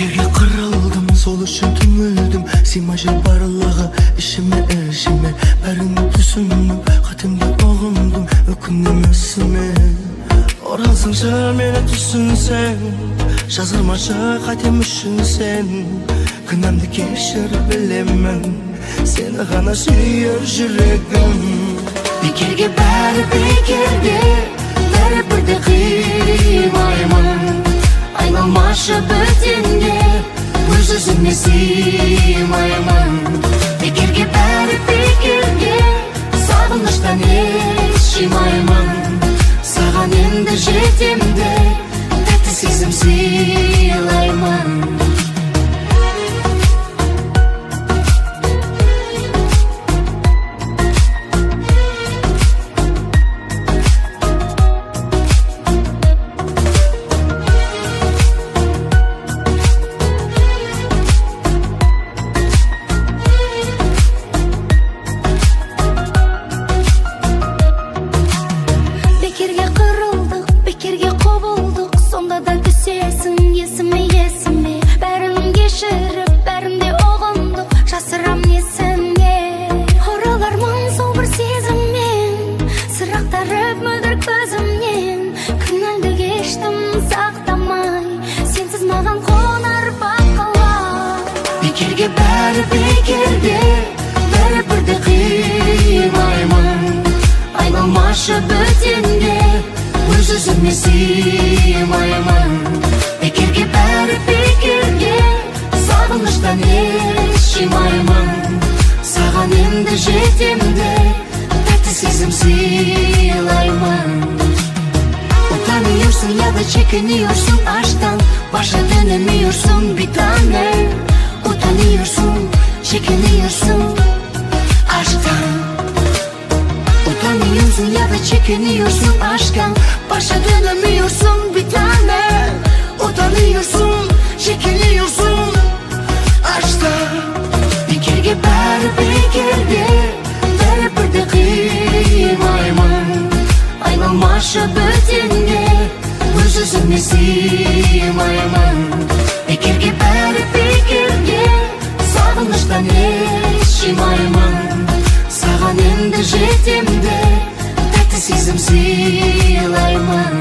Бекерге кырылдым, сол үшін түңілдім. Сыймай жүр барлығы ішіме, бәрін түсіндім, қатемді ұғындым, өкінем өсіме. Оралсыңшы мені түсінсең, жазылмашы қатем үшін сен. Күнәмді кешіріп білемін, сені ғана сүйер жүрегім. Бекерге бәрі бекерге, бәрі бірде қимаймын. Айналмашы бөтенге, өз-өзіме сыймаймын. Бекерге бәрі бекерге, сағыныштан еш жимаймын. Саған енді жетемде, тәтті сезім сыйлаймын. Бекерге кырылдык, бекерге кобулдук, сонда да түсесің есіме. Бәрін кешіріп, бәрінде оғындық, жасырам несіне. Оралармын сол бір сезіммен, сыр ақтарып мөлдір көзімнен. Күнәлді кештім сақтамай, сенсіз маған қонар бақылай. Бекерге бәрі бекерге, бәрі бірде қимаймын. Айналмашы бөтенге, өз-өзіме сыймаймын. Бекерге бәрі бекерге, сағыныштан еш жимаймын. Саған енді жетемде, тәтті сезім сыйлаймын. Utanıyorsun ya da çekiniyorsun aşktan, başa dönemiyorsun bir tane. Utanıyorsun, çekiniyorsun aşktan. Utanıyorsun ya da çekiniyorsun aşktan, başa dönemiyorsun bir tane. Utanıyorsun, çekiniyorsun aşktan. Bekerge bari bekerge, bari birde kıymayman. Aylanmaşı bötenge, öz-özüme sıymayman. Bekerge bari bekerge, sağınıştan hiç жимаймын. Саған енді жетемде, тәтті сезім сыйлаймын.